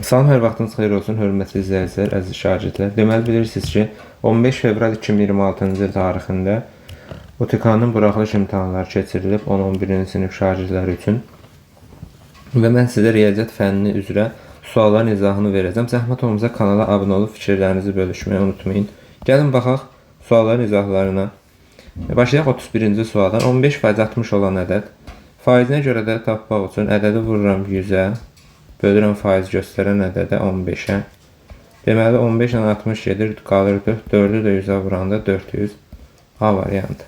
Salam, hər vaxtınız xeyir olsun, hörmətli izləyicilər, əziz şagirdlər. Deməli bilirsiniz ki, 15 fevral 2026-cı il tarixində OTK-nın buraxılış imtahanları keçirilib 10-11-ci sinif şagirdləri üçün. Və mən sizə riyaziyyat fənni üzrə sualların izahını verəcəm. Zəhmət olmasa kanala abunə olub fikirlərinizi bölüşməyi unutmayın. Gəlin baxaq sualların izahlarına. Başlayaq 31-ci sualdan. 15% 60 olan ədəd. Faizinə görə də tapmaq üçün ədədi vururam 100-ə. Bölürəm faiz göstərən ədədə 15-ə. Deməli 15 ilə 60 gedir, qalır 4. 4-ü də 100-ə vuranda 400. A variantı.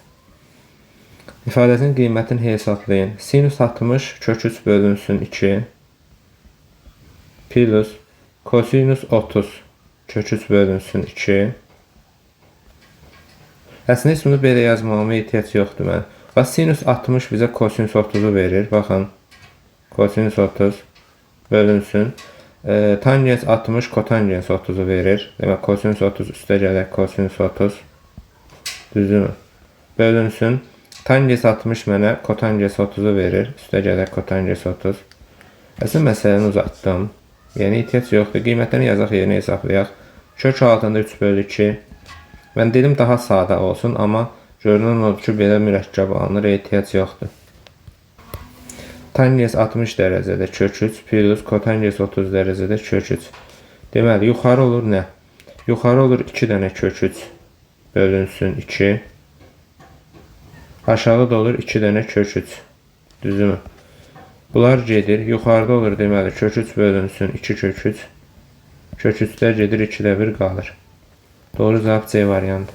İfadəsinin qiymətini hesablayın. Sinus 60 kök 3 bölünsün 2 plus kosinus 30 kök 3 bölünsün 2. Əslində heç bunu belə yazmağıma ehtiyac yoxdur mən. Bax, sinus 60 bizə kosinus 30-u verir. Baxın, kosinus 30 bölünsün. Tangens 60 kotangens 30'u verir. Demek kosinüs 30 üstə gələk kosinüs 30. Düzümü? Bölünsün. Tangens 60 mənə kotangens 30'u verir. Üstə gələk kotangens 30. Əslində məsələni uzatdım. Yəni ehtiyac yoxdur. Qiymətlərini yazaq, yerinə hesablayaq. Kök altında 3 bölü 2. Mən dedim daha sadə olsun, amma görünən odur ki, belə mürəkkəb alınır, ehtiyac yoxdur. Tangens 60 dərəcədə kök 3 plus kotangens 30 dərəcədə kök 3. Deməli, yuxarı olur nə? Yuxarı olur 2 dənə kök 3 bölünsün 2. Aşağı da olur 2 dənə kök 3. Düzümü? Bunlar gedir. Yuxarıda olur deməli kök 3 bölünsün 2 kök 3. Kök 3'də gedir 2-də 1 qalır. Doğru cavab C variantı.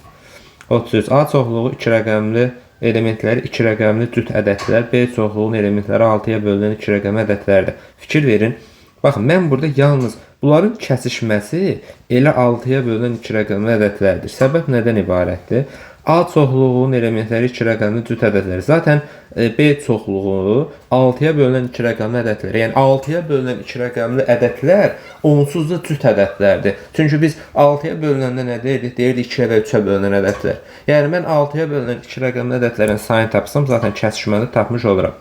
33. A çoxluğu 2 rəqəmli elementləri 2 rəqəmli cüt ədədlər, B çoxluğun elementləri 6-ya bölünən 2 rəqəmli ədədlərdir. Fikir verin. Baxın, mən burada yalnız bunların kəsişməsi elə 6-ya bölünən 2 rəqəmli ədədlərdir. Səbəb nədən ibarətdir? A çoxluğunun elementləri 2 rəqəmli cüt ədədləri. Zaten B çoxluğu 6-ya bölünən 2 rəqəmli ədədlər. Yəni 6-ya bölünən 2 rəqəmli ədədlər onsuz da cüt ədədlərdir. Çünki biz 6-ya bölünəndə nə deyirdik? Deyirdik 2-yə və 3-ə bölünən ədədlər. Yəni mən 6-ya bölünən 2 rəqəmli ədədlərin sayını tapsam, zaten kəsişməni tapmış oluram.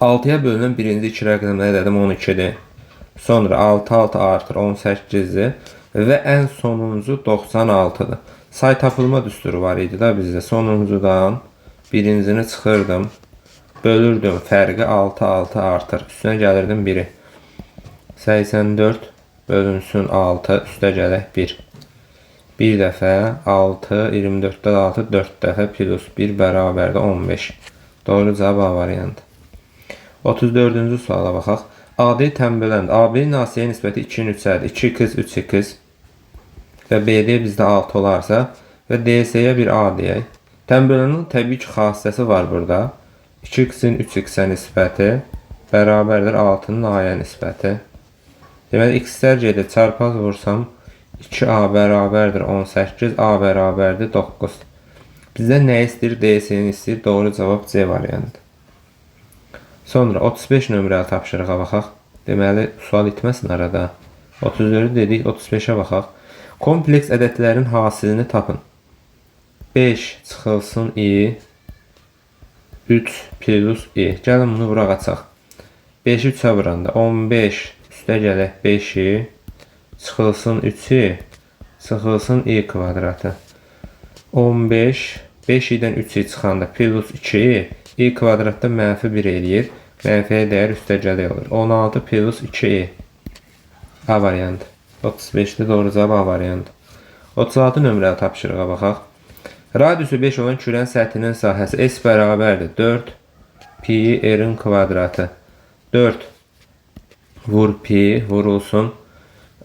6-ya bölünən birinci 2 rəqəmli ədədim 12-dir. Sonra 6 artır 18-dir və ən sonuncu 96-dır. Say tapılma düsturu var idi da bizdə. Sonuncudan birincini çıxırdım. Bölürdüm. Fərqi 6 artır. Üstünə gəlirdim 1'i. 84 bölünsün 6. Üstə gələk 1. Bir dəfə 6, 24'də 6, 4 dəfə plus 1 bərabərdə 15. Doğru cavab A variantı. 34-cü suala baxaq. AD tənbələnd. AB-nin AC-yə nisbəti 2-nin 3-ədir. 2x 3x. Və BD bizdə 6 olarsa və DC-yə bir A deyək. Tənbələnin təbii ki xassəsi var burada. 2x-in 3x-ə nisbəti bərabərdir 6-nın A-yə nisbəti. Deməli, x-lər gedir. Çarpaz vursam 2A bərabərdir 18, A bərabərdir 9. Bizdə nə istəyir? DC-ni istəyir. Doğru cavab C variantı. Sonra 35 nömrəli tapşırığa baxaq. Deməli, sual itməsin arada. 34'ü dedik, 35'ə baxaq. Kompleks ədədlərin hasilini tapın. 5 çıxılsın i, 3 plus i. Gəlin bunu vuraq açaq. 5'i 3'ə vuranda 15 üstə gələk 5'i, çıxılsın 3'i, çıxılsın i kvadratı. 15, 5i'dən 3'i çıxanda plus 2i, i kvadratda mənfi 1 eləyir. Mənfiyə dəyər üstə gələk olur. 16 plus 2i. A variantı. 35'te doğru cavab A variantı. 36 nömrəli tapşırığa baxaq. Radiusu 5 olan kürən səthinin sahəsi S bərabərdir 4 pi r-in kvadratı. 4 vur pi vurulsun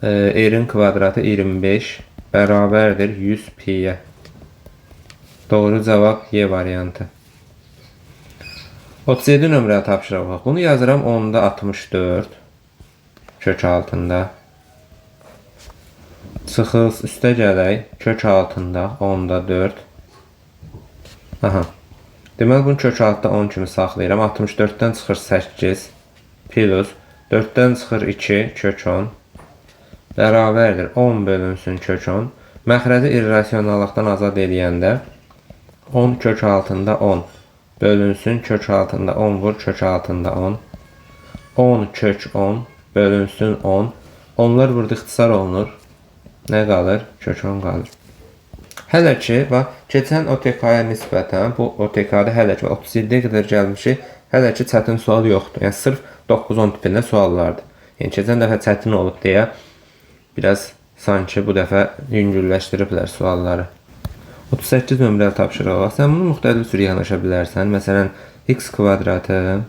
r-in kvadratı 25 bərabərdir 100 pi'yə. Doğru cavab Y variantı. 37 nömrəli tapşırığa baxaq. Bunu yazıram 10'da 64 kök altında. Çıxız üstə gələk kök altında 10'da 4. Aha. Deməli bunu kök altında 10 kimi saxlayıram. 64'dən çıxır 8 plus 4'dən çıxır 2 kök 10 bərabərdir 10 bölünsün kök 10. Məxrəci irrasionallıqdan azad eləyəndə 10 kök altında 10 bölünsün kök altında 10 vur kök altında 10. 10 kök 10 bölünsün 10. Onlar burada ixtisar olunur. Nə qalır? Kök 10 qalır. Hələ ki, bax, keçən OTK-ya nisbətən bu OTK-da hələ ki 37-yə qədər gəlmişik. Hələ ki çətin sual yoxdur. Yəni sırf 9-10 tipində suallardır. Yəni keçən dəfə çətin olub deyə biraz sanki bu dəfə yüngülləşdiriblər sualları. 38 nömrəli tapşırıq var. Sən bunu müxtəlif cür yanaşa bilərsən. Məsələn, x kvadratı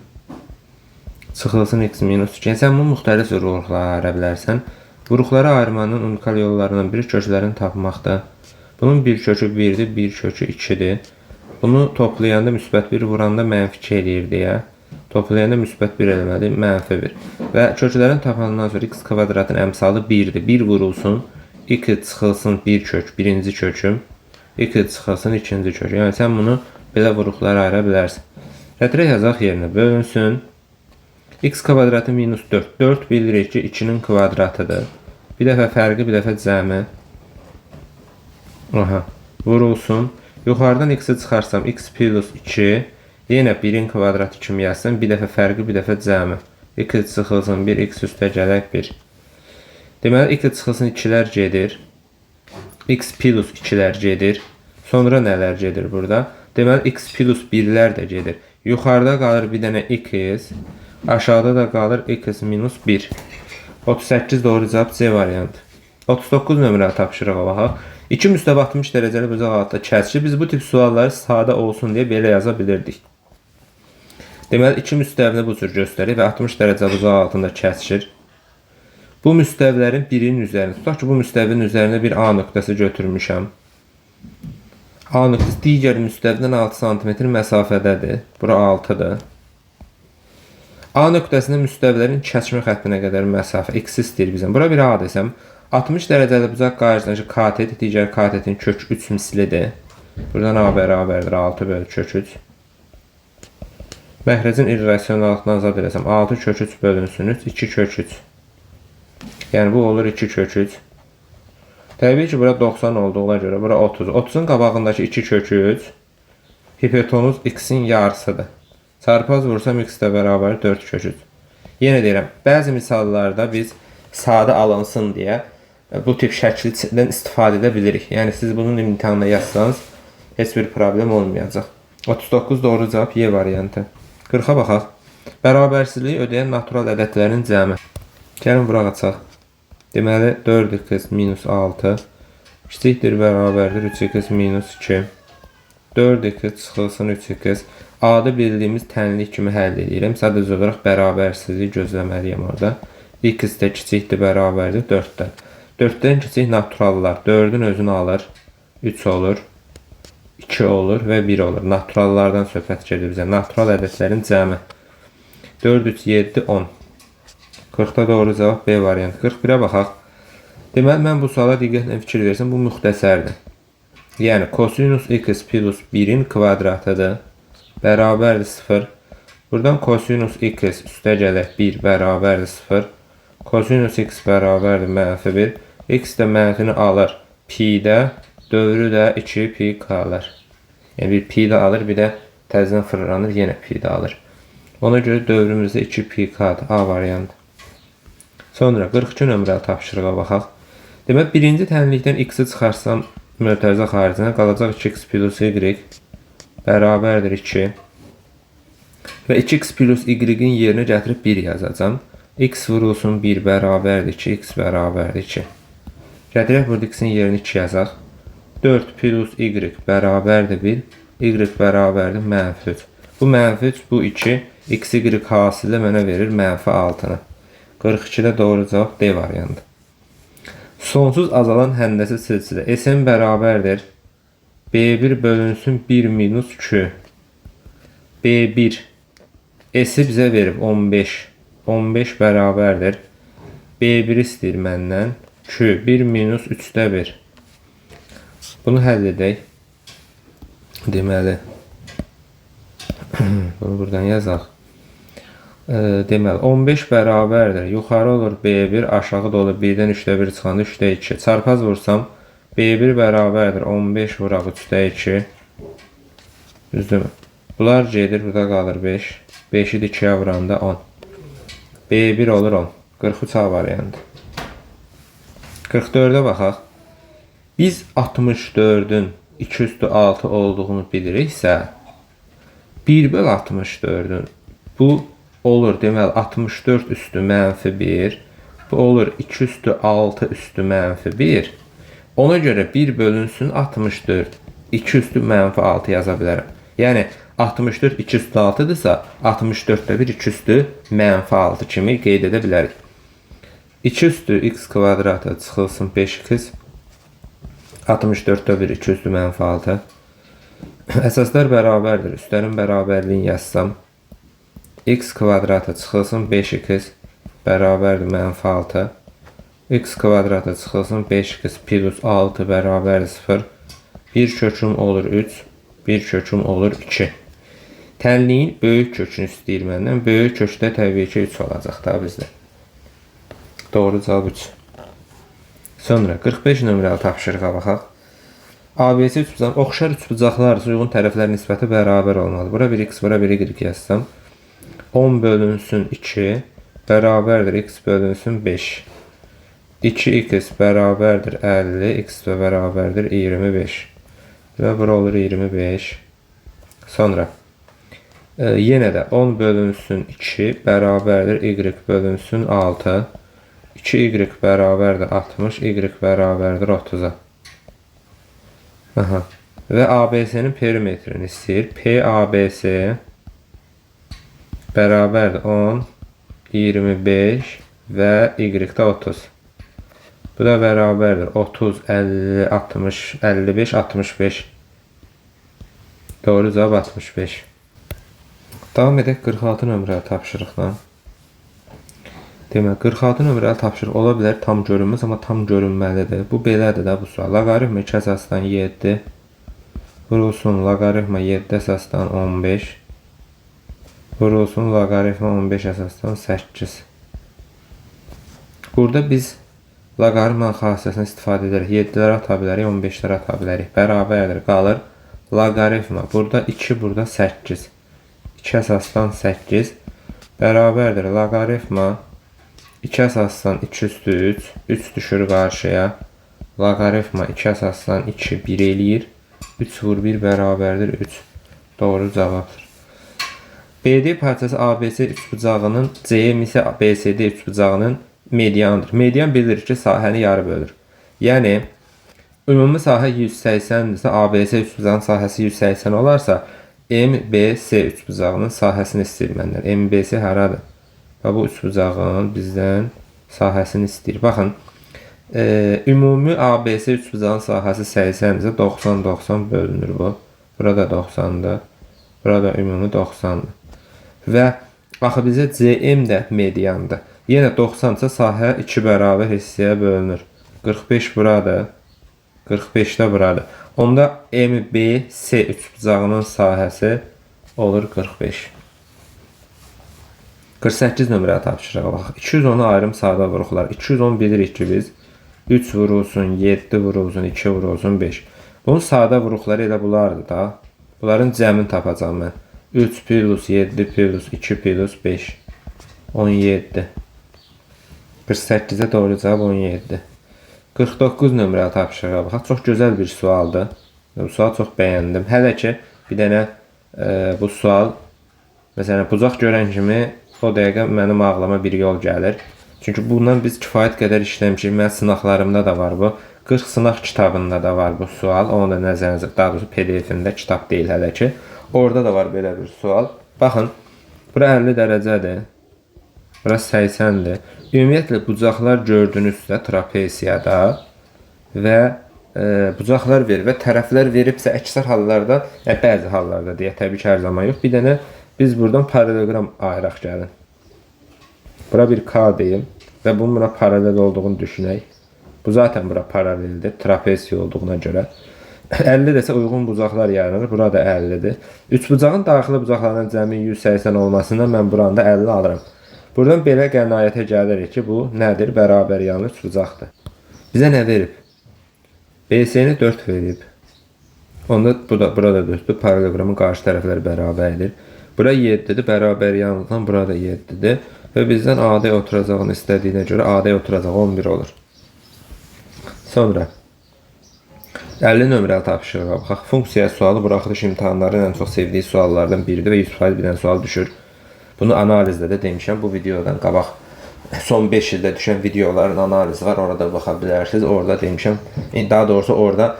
çıxılsın x minus 2. Yəni sən bunu müxtəlif cür vuruqlara ayıra bilərsən. Vuruqlara ayırmanın unikal yollarından biri köklərini tapmaqdır. Bunun bir kökü 1-dir, bir kökü 2-dir. Bunu toplayanda müsbət 1, vuranda mənfi 2 eləyir deyə. Toplayanda müsbət 1 eləməli, mənfi 1. Və köklərin tapandan sonra x kvadratın əmsalı 1-dir. 1 vurulsun, 2 çıxılsın bir kök, birinci köküm. 2 çıxılsın ikinci kök. Yəni sən bunu belə vuruqlara ayıra bilərsən. Gətirək yazaq yerinə bölünsün. X kvadratı minus 4. 4 bilirik ki 2'nin kvadratıdır. Bir dəfə fərqi, bir dəfə cəmi. Aha, vurulsun. Yuxarıdan x'i çıxarsam x plus 2. Yenə 1'in kvadratı kimi yazsam. Bir dəfə fərqi, bir dəfə cəmi. X çıxılsın 1, x üstə gələk 1. Deməli, x çıxılsın 2'lər gedir. X plus 2'lər gedir. Sonra nələr gedir burada? Deməli, x plus 1'lər də gedir. Yuxarıda qalır bir dənə x. Aşağıda da qalır x minus 1. 38 doğru cavab C variantı. 39 nömrəli tapşırığa baxaq. 2 müstəvi 60 dərəcəli bucaq altında kəsişir. Biz bu tip sualları sadə olsun deyə belə yaza bilirdik. Deməli, 2 müstəvini bu cür göstərir və 60 dərəcə bucaq altında kəsişir. Bu müstəvilərin birinin üzərində. Tutaq ki, bu müstəvinin üzərində bir A nöqtəsi götürmüşəm. A nöqtəsi digər müstəvidən 6 cm məsafədədir. Bura 6-dır. A nöqtəsində müstəvilərin kəsmə xəttinə qədər məsafə x istəyir bizdən. Bura bir A desəm, 60 dərəcəli bucaq qarşısındakı katet digər katetin kök 3 mislidir. Buradan A bərabərdir 6 bölü kök 3. Məxrəcin irrasionallıqdan azad eləsəm 6 kök 3 bölünsün 3, 2 kök 3. Yəni bu olur 2 kök 3. Təbii ki, bura 90 olduğuna görə bura 30. 30'un qabağındakı 2 kök 3 hipotenuz x'in yarısıdır. Çarpaz vursam x də bərabər 4 kök 3. Yenə deyirəm, bəzi misallarda biz sadə alınsın deyə bu tip şəkildən istifadə edə bilirik. Yəni siz bunun imtahanına yazsanız heç bir problem olmayacaq. 39 doğru cavab Y variantı. 40'a baxaq. Bərabərsizliyi ödəyən natural ədədlərin cəmi. Gəlin vuraq açaq. Deməli 4x minus 6 kiçikdir bərabərdir 3x minus 2. 4x çıxılsın 3x. A'da bildiyimiz tənlik kimi həll edirəm. Sadəcə olaraq bərabərsizliyi gözləməliyəm orada. X də kiçikdir bərabərdir 4'dən. 4'dən kiçik naturallar 4'ün özünü alır. 3 olur. 2 olur və 1 olur. Naturallardan söhbət gedir bizə. Natural ədədlərin cəmi. 4, 3, 7, 10. 40'da doğru cavab B variantı. 41'ə baxaq. Deməli, mən bu suala diqqətlə fikir versəm, bu müxtəsərdir. Yəni, kosinus x plus 1'in kvadratıdır. Bərabərdir 0. Buradan kosinus x üstə gələk 1 bərabərdir 0. Kosinus x bərabərdir mənfi 1. X də mənfini alır. Pi-də, dövrü də 2 pi qalır. Yəni bir pi də alır, bir də təzdən fırlanır, yenə pi də alır. Ona görə dövrümüzdə 2 pi qalır. A variantı. Sonra 42 nömrəli tapşırığa baxaq. Demək, birinci tənlikdən x-i çıxarsam mötərizə xaricinə qalacaq 2x plus y bərabərdir 2. Və 2x plus y-in yerinə gətirib 1 yazacağım. X vurulsun 1 bərabərdir 2, x bərabərdir 2. Gətirək burada x-in yerinə 2 yazaq. 4 plus y bərabərdir 1, y bərabərdir mənfi 3. Bu mənfi 3, bu 2, x, y hasildə mənə verir mənfi 6-nı. 42'də doğru cavab D variantı. Sonsuz azalan həndəsi silsilə. Sn bərabərdir. B1 bölünsün 1 minus 2. B1 S-i bizə verib 15. 15 bərabərdir. B1 istəyir məndən. 2, 1 minus 3'də 1. Bunu həll edək. Deməli. Bunu buradan yazaq. Deməli 15 bərabərdir. Yuxarı olur B1, aşağı da olur 1-dən 3'də 1 çıxanda 3'də 2. Çarpaz vursam B1 bərabərdir 15 vuraq 3'də 2. Düzdürmü? Bunlar gedir, burada qalır 5. 5'i də 2'yə vuranda 10. B1 olur 10. 43A variantı. 44'e baxaq. Biz 64'ün 2 üstü 6 olduğunu biliriksə, 1 böl 64'ün bu olur deməli 64 üstü mənfi 1. Bu olur 2 üstü 6 üstü mənfi 1. Ona görə 1 bölünsün 64. 2 üstü mənfi 6 yaza bilərəm. Yəni 64 2 üstü 6-dırsa 64'də 1 2 üstü mənfi 6 kimi qeyd edə bilərik. 2 üstü x kvadrata çıxılsın 5x. 64'də 1 2 üstü mənfi 6. Əsaslar bərabərdir. Üstlərin bərabərliğini yazsam. X kvadrata çıxılsın 5x bərabərdir mənfi 6. X kvadrata çıxılsın 5x plus 6 bərabərdir 0. 1 köküm olur 3. 1 köküm olur 2. Tənliyin böyük kökünü istəyir məndən. Böyük kökdə təbii ki 3 olacaq da bizdə. Doğru cavab 3. Sonra 45 nömrəli tapşırığa baxaq. ABC üçbucaq, oxşar üçbucaqlar uyğun tərəflər nisbəti bərabər olmalı. Bura 1x, bura 1 y yazsam. 10 bölünsün 2 bərabərdir x bölünsün 5. 2x bərabərdir 50, x də bərabərdir 25. Və bura olur 25. Sonra yenə də 10 bölünsün 2 bərabərdir y bölünsün 6. 2y bərabərdir 60, y bərabərdir 30-a. Aha. Və ABC-nin perimetrini istəyir. PABC bərabərdir 10, 25 və y-də 30. Bu da bərabərdir 30, 50, 60, 55, 65. Doğru cavab 65. Davam edək 46 nömrəli tapşırıqla. Demək, 46 nömrəli tapşırıq ola bilər tam görünməz, amma tam görünməlidir. Bu belədir də bu sual. Loqaritma 2 əsasdan 7 vurulsun loqaritma 7 əsasdan 15 vurulsun loqaritma 15 əsasdan 8. Burada biz loqaritmanın xassəsindən istifadə edərək 7-ləri ata bilərik, 15-ləri ata bilərik. Bərabərdir, qalır loqaritma. Burada 2, burada 8. 2 əsasdan 8 bərabərdir loqaritma 2 əsasdan 2 üstü 3, 3 düşür qarşıya. Loqaritma 2 əsasdan 2 1 eləyir. 3 vur 1 bərabərdir 3. Doğru cavabdır. BD parçası ABC üçbucağının, CM isə BCD üçbucağının medianıdır. Median bilir ki, sahəni yarı bölür. Yəni, ümumi sahə 180-dirsə, ABC üçbucağının sahəsi 180 olarsa, MBC üçbucağının sahəsini istəyir məndən. MBC haradır? Və bu üçbucağın bizdən sahəsini istəyir. Baxın, ümumi ABC üçbucağın sahəsi 80-dirsə 90-90 bölünür bu. Burada 90-dır. Burada ümumi 90-dır. Və axı bizə CM də mediandır. Yenə 90-sa sahə 2 bərabər hissəyə bölünür. 45 buradır. 45 də buradır. Onda MBC üçbucağının sahəsi olur 45. 48 nömrəli tapşırığa baxaq. 210-u ayrım sadə vuruqlar. 210 bilirik ki biz 3 vurulsun, 7 vurulsun, 2 vurulsun, 5. Bunun sadə vuruqları elə bunlardır da. Bunların cəmini tapacağım mən. 3 plus 7 plus 2 plus 5. 17. 48'e doğru cavab 17. 49 nömrəli tapşırığa baxaq. Çox gözəl bir sualdır. Bu sual çox bəyəndim. Hələ ki bir dənə bu sual məsələn bucaq görən kimi o dəqiqə mənim ağlıma bir yol gəlir. Çünki bundan biz kifayət qədər işləmişik. Mənim sınaqlarımda da var bu. 40 sınaq kitabında da var bu sual. Onu da nəzərinizə, daha doğrusu PDF-ində kitab deyil hələ ki. Orada da var belə bir sual. Baxın, bura 50 dərəcədir. Bura 80-dir. Ümumiyyətlə bucaqlar gördüyünüzsə trapeziyada və bucaqlar verir və tərəflər veribsə əksər hallarda, bəzi hallarda deyə təbii ki hər zaman yox. Bir dənə biz buradan paralelogram ayıraq gəlin. Bura bir K deyim və bunun buna paralel olduğunu düşünək. Bu zaten bura paraleldir, trapeziya olduğuna görə. 50 desə uyğun bucaqlar yaranır. Burada 50-dir. Üçbucağın daxili bucaqlarının cəmi 180 olmasından mən buranda 50 alıram. Buradan belə qənaətə gəlirik ki, bu nədir? Bərabər yanlı üçbucaqdır. Bizə nə verib? BC-ni 4 verib. Onda burada 4-dür. Paralelogramın qarşı tərəfləri bərabərdir. Bura 7-dir. Bərabər yanlıdan burada 7-dir. və bizdən AD oturacağını istədiyinə görə AD oturacağı 11 olur. Sonra 50 nömrəli tapşırığa baxaq. Funksiya sualı buraxılış imtahanlarının ən çox sevdiyi suallardan biridir və 100% bilən sual düşür. Bunu analizdə də demişəm. Bu videodan qabaq son 5 ildə düşən videoların analizi var. Orada baxa bilərsiniz. Orada demişəm. Daha doğrusu orada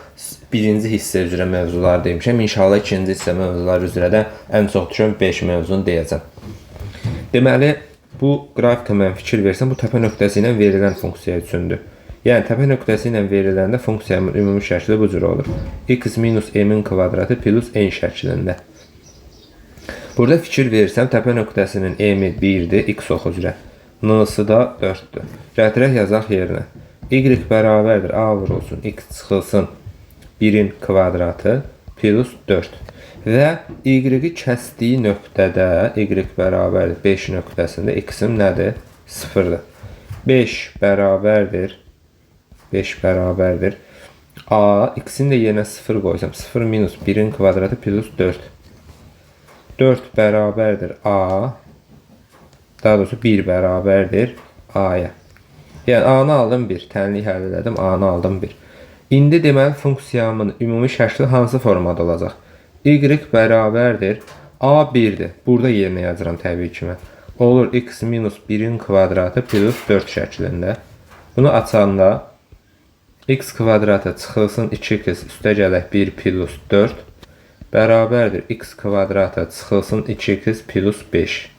birinci hissə üzrə mövzular demişəm. İnşallah ikinci hissə mövzular üzrə də ən çox düşən 5 mövzunu deyəcəm. Deməli, bu qrafikə mən fikir versəm, bu təpə nöqtəsi ilə verilən funksiya üçündür. Yəni, təpə nöqtəsi ilə veriləndə funksiyanın ümumi şəkli bu cür olur. X minus m-in kvadratı plus n şəklində. Burada fikir versəm, təpə nöqtəsinin m-i 1-dir, x ox üzrə. N-sı da 4-dür. Gətirək yazaq yerinə. Y bərabərdir, a vurulsun, x çıxılsın 1-in kvadratı plus 4. Və y-i kəsdiyi nöqtədə, y bərabərdir 5 nöqtəsində x-im nədir? 0-dır. 5 bərabərdir. A, x-in də yerinə 0 qoysam, 0 minus 1-in kvadratı plus 4. 4 bərabərdir A, daha doğrusu 1 bərabərdir A-ya. Yəni, A-nı aldım 1, tənlik həll elədim, A-nı aldım 1. İndi deməli, funksiyamın ümumi şəkli hansı formada olacaq? Y bərabərdir A 1-dir. Burada yerinə yazıram təbii ki mən. Olur x minus 1-in kvadratı plus 4 şəklində. Bunu açanda x kvadratı çıxılsın 2x üstə gələk 1 plus 4 bərabərdir x kvadratı çıxılsın 2x plus 5.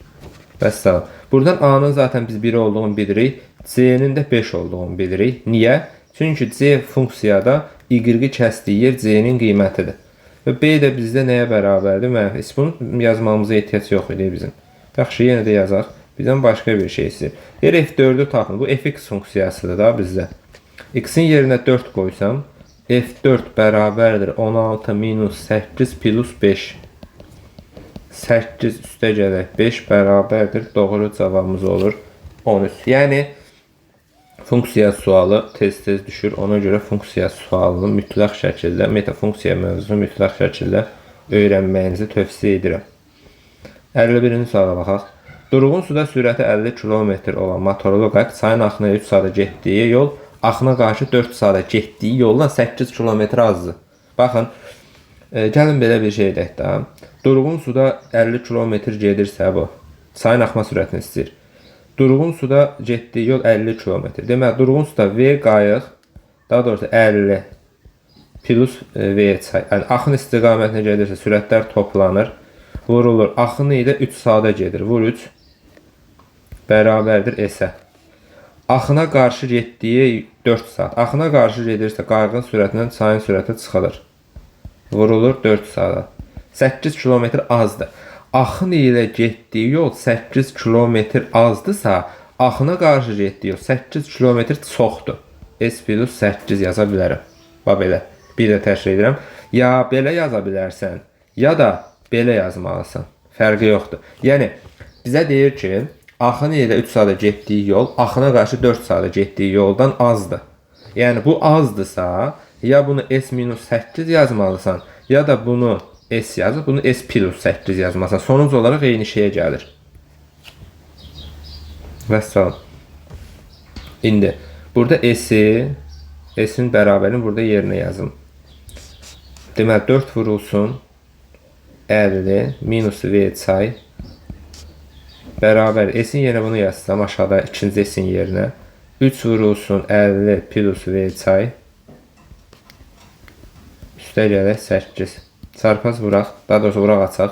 Vəssalam. Buradan A-nın zaten biz 1 olduğunu bilirik. C-nin də 5 olduğunu bilirik. Niyə? Çünki C funksiyada y-i kəsdiyi yer C-nin qiymətidir. Və B də bizdə nəyə bərabərdir? Mənfis. Bunu yazmamıza ehtiyac yox idi bizim. Yaxşı, yenə də yazaq. Bizdən başqa bir şey istəyir. Yer F4-ü tapın. Bu fx funksiyasıdır da bizdə. X-in yerinə 4 qoysam, F4 bərabərdir 16 minus 8 plus 5. 8 üstə gələk 5 bərabərdir. Doğru cavabımız olur 13. Yəni, funksiya sualı tez-tez düşür. Ona görə funksiya sualını mütləq şəkildə, metafunksiya mövzusunu mütləq şəkildə öyrənməyinizi tövsiyə edirəm. 51-ci suala baxaq. Durğun suda sürəti 50 km olan motorlu qayıq çayın axına 3 saata getdiyi yol, axına qarşı 4 saata getdiyi yoldan 8 km azdır. Baxın, gəlin belə bir şey edək də. Durğun suda 50 km gedirsə bu, çayın axma sürətini istəyir. Durğun suda getdiyi yol 50 km. Deməli, durğun suda V qayıq, daha doğrusu 50 plus V çay. Yəni, axın istiqamətinə gedirsə, sürətlər toplanır, vurulur. Axını ilə 3 saata gedir. Vur 3 bərabərdir S-ə. Axına qarşı getdiyi 4 saat. Axına qarşı gedirsə, qayığın sürətindən çayın sürəti çıxılır. Vurulur 4 saata. 8 km azdır. Axın ilə getdiyi yol 8 km azdırsa, axına qarşı getdiyi yol 8 km çoxdur. S plus 8 yaza bilərəm. Bax belə. Bir də təşkil edirəm. Ya belə yaza bilərsən, ya da belə yazmalısın. Fərqi yoxdur. Yəni, bizə deyir ki, axın ilə 3 saata getdiyi yol, axına qarşı 4 saata getdiyi yoldan azdır. Yəni, bu azdırsa, ya bunu S minus 8 yazmalısan, ya da bunu S yazıb, bunu S plus 8 yazmasan. Sonuc olaraq eyni şeyə gəlir. Vəssalam. İndi, burada S-in bərabərini burada yerinə yazım. Deməli, 4 vurulsun 50 minus V çay bərabər. S-in yerinə bunu yazsam, aşağıda ikinci S-in yerinə 3 vurulsun 50 plus V çay üstə gələk 8. Çarpaz vuraq, daha doğrusu vuraq açaq.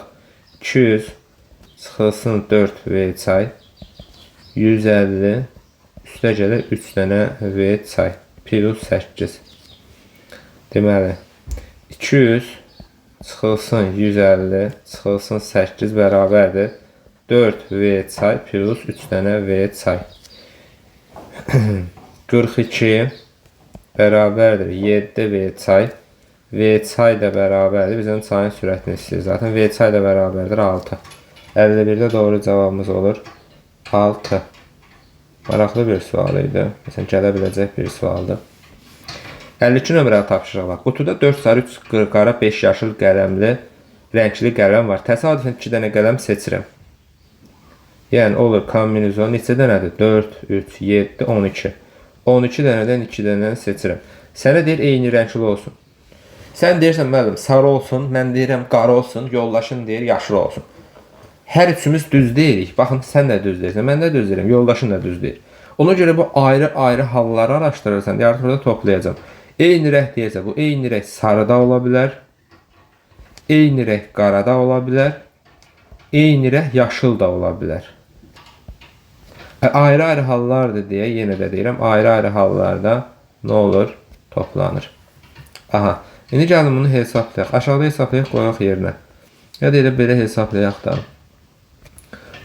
200 çıxılsın 4 V çay 150 üstə gələk 3 dənə V çay plus 8. Deməli, 200 çıxılsın 150 çıxılsın 8 bərabərdir 4 V çay plus 3 dənə V çay. 42 bərabərdir 7 V çay. V çay da bərabərdir. Bizdən çayın sürətini istəyir. Zaten V çay da bərabərdir 6. 51-də doğru cavabımız olur 6. Maraqlı bir sual idi. Məsələn, gələ biləcək bir sualdır. 52 nömrəli tapşırıq var. Qutuda 4 sarı, 3 qara, 5 yaşıl qələmli, rəngli qələm var. Təsadüfən 2 dənə qələm seçirəm. Yəni olur kombinizon neçə dənədir? 4, 3, 7, 12. 12 dənədən 2 dənəni seçirəm. Sənə deyir eyni rəngli olsun. Sən deyirsən müəllim sarı olsun, mən deyirəm qara olsun, yoldaşın deyir yaşıl olsun. Hər üçümüz düz deyirik. Baxın sən də düz deyirsən, mən də düz deyirəm, yoldaşın da düz deyir. Ona görə bu ayrı-ayrı halları araşdırırsan, yarın burada toplayacağım. Eyni rəng deyirsə bu eyni rəng sarı da ola bilər. Eyni rəng qara da ola bilər. Eyni rəng yaşıl da ola bilər. Ayrı-ayrı hallardır deyə yenə də deyirəm, ayrı-ayrı hallarda nə olur? Toplanır. Aha. İndi gəlin bunu hesablayaq. Aşağıda hesablayaq, qoyaq yerinə. Ya da elə belə hesablayaq da.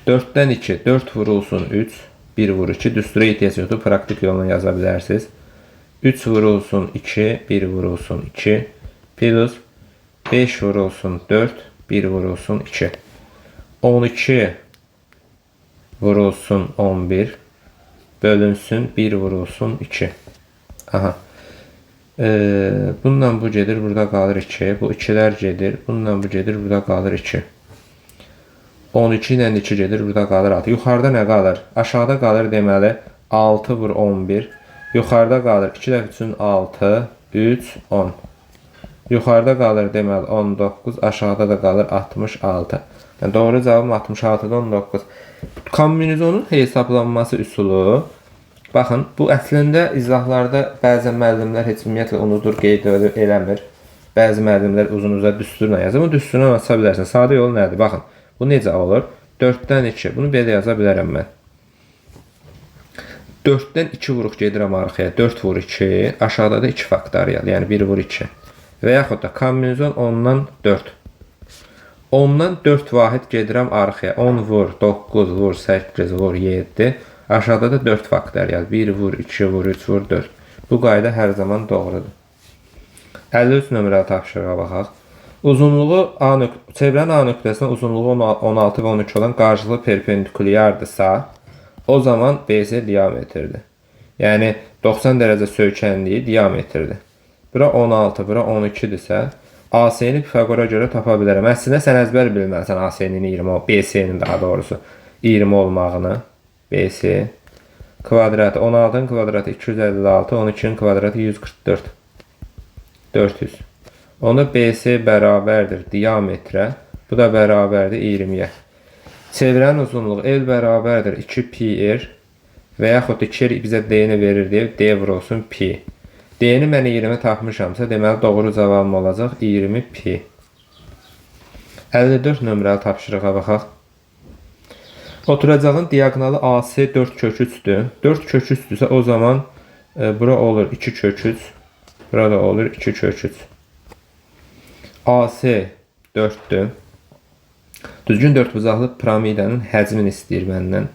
4-dən 2, 4 vurulsun 3, 1 vur 2. Düstura ehtiyac yoxdur, praktik yolla yaza bilərsiniz. 3 vurulsun 2, 1 vurulsun 2. Plus 5 vurulsun 4, 1 vurulsun 2. 12 vurulsun 11, bölünsün 1 vurulsun 2. Aha. Bundan bu gedir, burada qalır 2. Bu 2'lər gedir, bundan bu gedir, burada qalır 2. 12 ilə 2 gedir, burada qalır 6. Yuxarıda nə qalır? Aşağıda qalır deməli 6 vur 11. Yuxarıda qalır 2 dəfə üçün 6, 3, 10. Yuxarıda qalır deməli 19, aşağıda da qalır 66. Yəni doğru cavabım 66'da 19. Kombinizonun hesablanması üsulu. Baxın, bu əslində izahlarda bəzi müəllimlər heç ümumiyyətlə unudur, qeyd eləmir. Bəzi müəllimlər uzun-uza düsturla yazır. Bunu düsturla aça bilərsən. Sadə yolu nədir? Baxın, bu necə olur? 4-dən 2. Bunu belə yaza bilərəm mən. 4-dən 2 vuruq gedirəm arxaya. 4 vur 2. Aşağıda da 2 faktorial. Yəni 1 vur 2. Və yaxud da kombinizon 10-dan 4. 10-dan 4 vahid gedirəm arxaya. 10 vur, 9 vur, 8 vur, 7. Aşağıda da 4 faktorial. 1 vur, 2 vur, 3 vur, 4. Bu qayda hər zaman doğrudur. 53 nömrəli tapşırığa baxaq. Uzunluğu çevrənin A nöqtəsindən uzunluğu 16 və 12 olan qarşılıqlı perpendikulyardırsa, o zaman BC diametrdir. Yəni 90 dərəcə söykənliyi diametrdir. Bura 16, bura 12-dirsə, AC-ni Pifagora görə tapa bilərəm. Əslində sən əzbər bilməlisən AC-nin 20, BC-nin daha doğrusu 20 olmağını. BC kvadratı 16'ın kvadratı 256, 12'nin kvadratı 144. 400. Onda BC bərabərdir diametrə. Bu da bərabərdir 20'yə. Çevrənin uzunluğu L bərabərdir 2πr və yaxud da 2 bizə D-ni verir deyə D vurulsun pi. D-ni mən 20 tapmışamsa, deməli doğru cavabım olacaq 20 pi. 54 nömrəli tapşırığa baxaq. Oturacağın diagonalı AC 4 kök 3'dür. 4 kök 3'dürsə o zaman bura olur 2 kök 3. Burada olur 2 kök 3. AC 4'dür. Düzgün dördbucaqlı piramidanın həcmini istəyir məndən.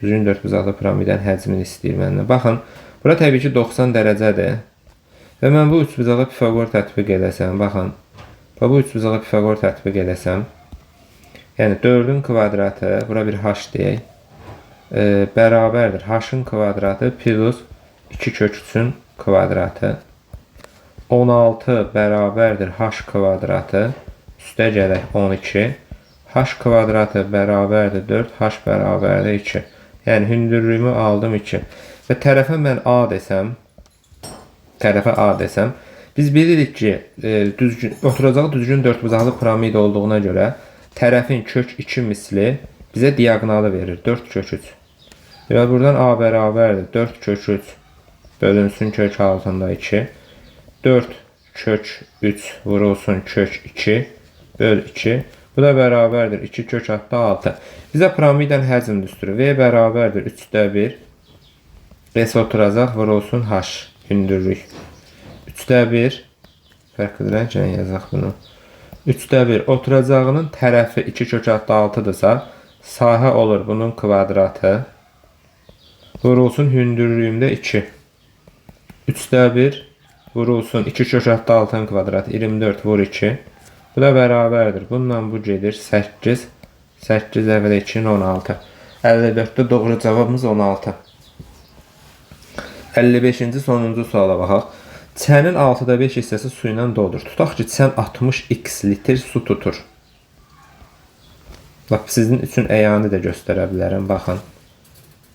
Düzgün dördbucaqlı piramidanın həcmini istəyir məndən. Baxın, bura təbii ki 90 dərəcədir. Və mən bu üçbucağa Pifagor tətbiq edəsəm, baxın. Bu üçbucağa Pifagor tətbiq edəsəm, yəni 4'ün kvadratı, bura bir h deyək, bərabərdir. H-ın kvadratı plus 2 kök 3'ün kvadratı. 16 bərabərdir h kvadratı, üstə gələk 12. H kvadratı bərabərdir 4, h bərabərdir 2. Yəni hündürlüyümü aldım 2. Və tərəfə mən A desəm, biz bilirik ki, oturacağı düzgün dördbucaqlı piramida olduğuna görə tərəfin kök 2 misli bizə diagonalı verir. 4 kök 3. Deməli, buradan A bərabərdir. 4 kök 3 bölünsün kök altında 2. 4 kök 3 vurulsun kök 2 böl 2. Bu da bərabərdir 2 kök altında 6. Bizə piramidanın həcm düsturu V bərabərdir 3'də 1. S oturacaq vurulsun H hündürlük. 3'də 1 fərqli rənglə yazaq bunu. 3'də 1 oturacağının tərəfi 2 kök altında 6'dırsa, sahə olur bunun kvadratı. Vurulsun hündürlüyümdə 2. 3'də 1 vurulsun 2 kök altında 6'nın kvadratı 24 vur 2. Bu da bərabərdir. Bundan bu gedir 8. 8 əvvəl 2'nin 16. 54'də doğru cavabımız 16. 55-ci sonuncu suala baxaq. Çənin 6'da 5 hissəsi su ilə doldur. Tutaq ki, çən 60x litr su tutur. Lap sizin üçün əyani də göstərə bilərəm. Baxın.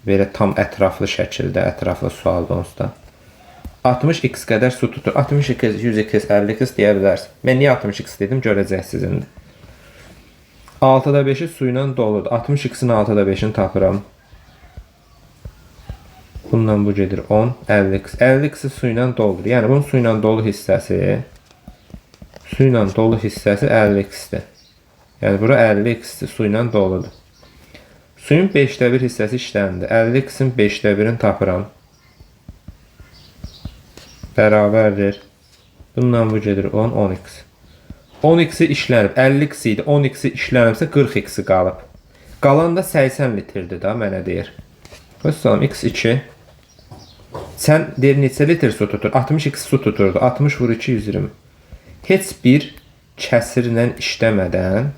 Belə tam ətraflı şəkildə, ətraflı sualda onsuz da. 60x qədər su tutur. 60x, 100x, 50x deyə bilərsiniz. Mən niyə 60x dedim, görəcəksiniz indi. 6'da 5'i suyla doludur. 60x'in 6'da 5'ini tapıram. Bundan bu gedir 10, 50x. 50x'i suyla doldur. Yəni bunun suyla dolu hissəsi 50x-dir. Yəni bura 50x suyla doludur. Suyun 5'də 1 hissəsi işləndi. 50x'in 5'də 1'ini tapıram. Bərabərdir. Bundan bu gedir 10, 10x. 10x-i işlənib, 50x idi. 10x-i işlənibsə 40x-i qalıb. Qalan da 80 litrdir da mənə deyir. Qoysalım x2. Sən deyir neçə litr su tutur? 60x su tuturdu. 60 vur 2, 120. Heç bir kəsirlə işləmədən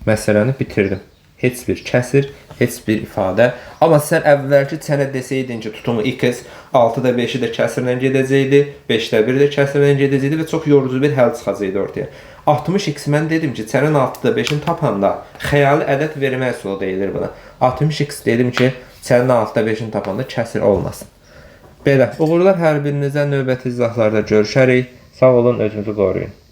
məsələni bitirdim. Heç bir kəsir, heç bir ifadə. Amma sən əvvəlki sənə desəydin ki, tutumu x 6'da 5'i də kəsirlə gedəcəkdi, 5'də 1 də kəsirlə gedəcəkdi və çox yorucu bir həll çıxacaqdı ortaya. 60x mən dedim ki, sənin 6'da 5'in tapanda xəyali ədəd vermə üsulu deyilir buna. 60x dedim ki, sənin 6'da 5'in tapanda kəsir olmasın. Belə, uğurlar hər birinizə, növbəti izahlarda görüşərik. Sağ olun, özünüzü qoruyun.